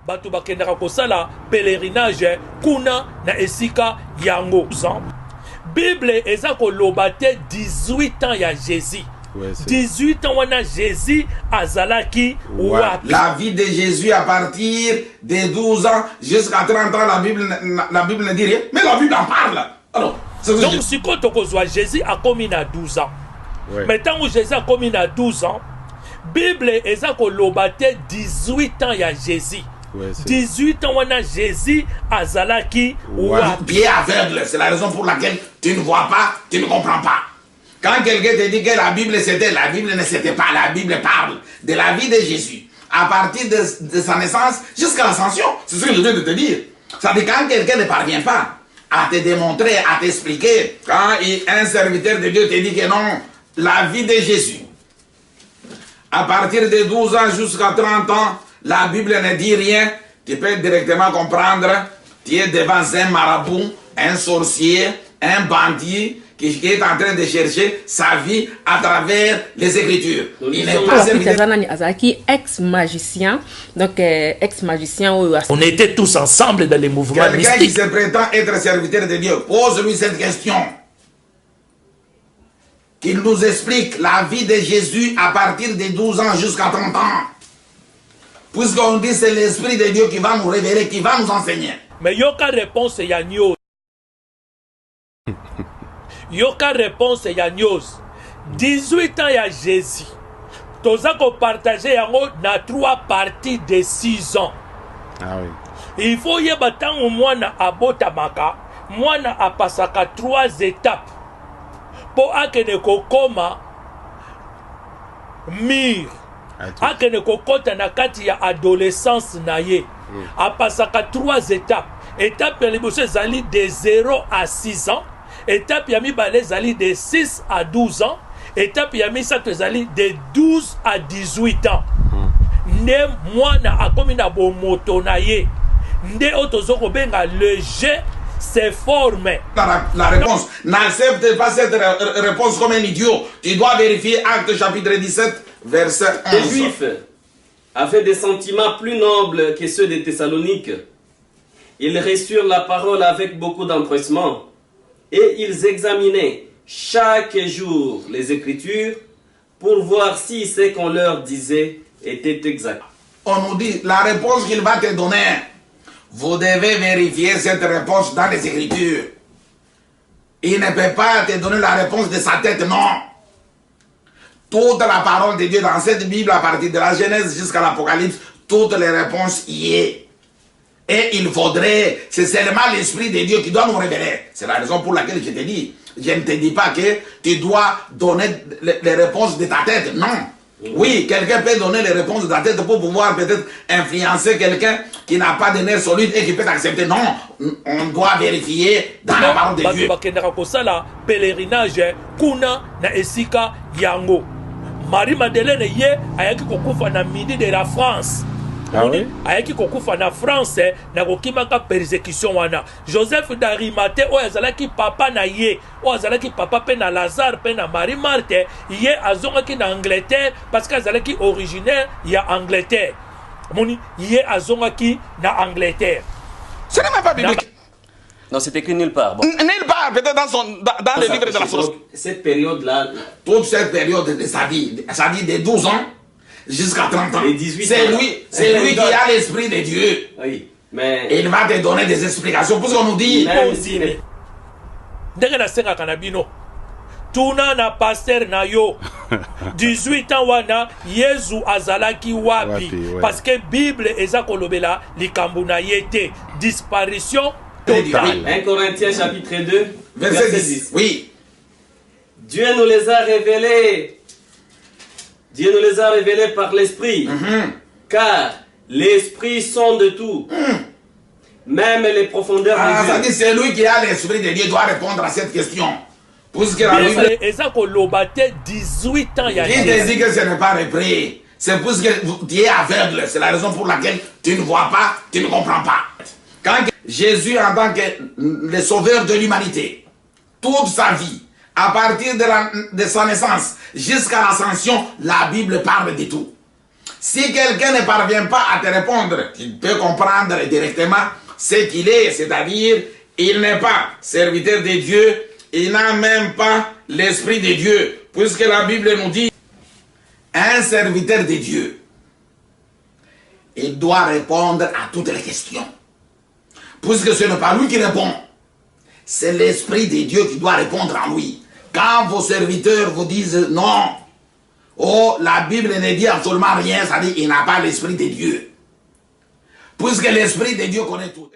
bato bakendaka kosala pèlerinage kuna na esika yango. Bible eza koloba te 18 ans ya Jésus. 18 ans wana Jésus azalaki wapi. La vie de Jésus à partir de 12 ans jusqu'à 30 ans, la Bible ne dit rien, mais la Bible en parle. Alors, donc si quand on Jésus a commis à 12 ans. Mais tant que Jésus a commis à 12 ans, Bible eza koloba te 18 ans ya Jésus. 18 ans wana Jésus azalaki wapi. Pied aveugle, c'est la raison pour laquelle tu ne vois pas, tu ne comprends pas. Quand quelqu'un te dit que la Bible ne s'était pas, la Bible parle de la vie de Jésus à partir de sa naissance jusqu'à l'ascension. C'est ce que je viens de te dire. Ça dit quand quelqu'un ne parvient pas à te démontrer, à t'expliquer, quand un serviteur de Dieu te dit que non, la vie de Jésus, à partir de 12 ans jusqu'à 30 ans, la Bible ne dit rien, tu peux directement comprendre, tu es devant un marabout, un sorcier, un bandit, qui est en train de chercher sa vie à travers les Écritures. Il n'est pas ex-magicien. Donc, ex-magicien. On était tous ensemble dans les mouvements mystiques. Quelqu'un qui se prétend être serviteur de Dieu, pose-lui cette question. Qu'il nous explique la vie de Jésus à partir de 12 ans jusqu'à 30 ans. Puisqu'on dit que c'est l'Esprit de Dieu qui va nous révéler, qui va nous enseigner. Mais il n'y a aucune réponse, il y a news. Yoka réponse ya news 18 ans ya Jésus toza ko partager yango na 3 parties de 6 ans. Ah oui. Il faut yeba tango mwana abotamaka mwana apasaka 3 étapes po akene kokoma mire akene kokota na kati ya adolescence na ye apasaka 3 étapes. Étape ya liboso ezali de 0 à 6 ans. Étape ya mibale ezali de 6 à 12 ans. Étape ya misato ezali de 12 à 18 ans. Nde mwana akomi na bomoto na ye. Nde otozoko benga le jeu se forme. La réponse, n'accepte pas cette réponse comme un idiot. Tu dois vérifier Actes chapitre 17, verset 11. Les Juifs avaient des sentiments plus nobles que ceux des Thessaloniques. Ils reçurent la parole avec beaucoup d'empressement. Et ils examinaient chaque jour les Écritures pour voir si ce qu'on leur disait était exact. On nous dit, la réponse qu'il va te donner, vous devez vérifier cette réponse dans les Écritures. Il ne peut pas te donner la réponse de sa tête, non. Toute la parole de Dieu dans cette Bible, à partir de la Genèse jusqu'à l'Apocalypse, toutes les réponses y est. Et il faudrait, c'est seulement l'Esprit de Dieu qui doit nous révéler. C'est la raison pour laquelle je te dis, je ne te dis pas que tu dois donner les réponses de ta tête, non. Oui, quelqu'un peut donner les réponses de ta tête pour pouvoir peut-être influencer quelqu'un qui n'a pas de nerfs solides et qui peut accepter. Non, on doit vérifier dans la parole de Dieu. Pèlerinage, kuna na esika yango. Marie-Madeleine ye ayaki kokufa na midi de la France. Ah oui? Ayaki kokufa na France na kokimaka persécution wana. Joseph d'Arimathée o azalaki papa na ye, o azalaki papa pe na Lazare pe na Marie Marthe, ye azongaki na Angleterre parce que azalaki originaire ya Angleterre. Moni ye azongaki na Angleterre. Ce n'est même pas biblique. Non, c'était écrit nulle part. Bon. Nulle part, peut-être dans le livre de la source. Cette période-là. Toute cette période de sa vie, ça dit de 12 ans jusqu'à 30 ans. C'est lui qui a l'Esprit de Dieu. Oui, mais... Et il va te donner des explications. Pour ce qu'on nous dit... Tuna na pasteur na yo 18 ans wana Yesu azalaki wapi parce que Bible eza kolobela likambo na yete disparition totale. 1 Corinthiens chapitre 2 verset 10. Oui. Dieu nous les a révélés. Dieu nous les a révélés par l'Esprit. Car l'Esprit sonde tout. Même les profondeurs de Dieu. Ça dit c'est lui qui a l'Esprit de Dieu doit répondre à cette question. Puisque la Bible... Eza kolobate 18 ans ya. Qui te dit que ce n'est pas repris? C'est parce que tu es aveugle. C'est la raison pour laquelle tu ne vois pas, tu ne comprends pas. Quand Jésus en tant que le sauveur de l'humanité, toute sa vie, à partir de sa naissance jusqu'à l'ascension, la Bible parle de tout. Si quelqu'un ne parvient pas à te répondre, tu peux comprendre directement ce qu'il est, c'est-à-dire, il n'est pas serviteur de Dieu, il n'a même pas l'Esprit de Dieu, puisque la Bible nous dit, un serviteur de Dieu, il doit répondre à toutes les questions. Puisque ce n'est pas lui qui répond, c'est l'Esprit de Dieu qui doit répondre à lui. Quand vos serviteurs vous disent non, oh, la Bible ne dit absolument rien, ça dit qu'il n'a pas l'Esprit de Dieu. Puisque l'Esprit de Dieu connaît tout.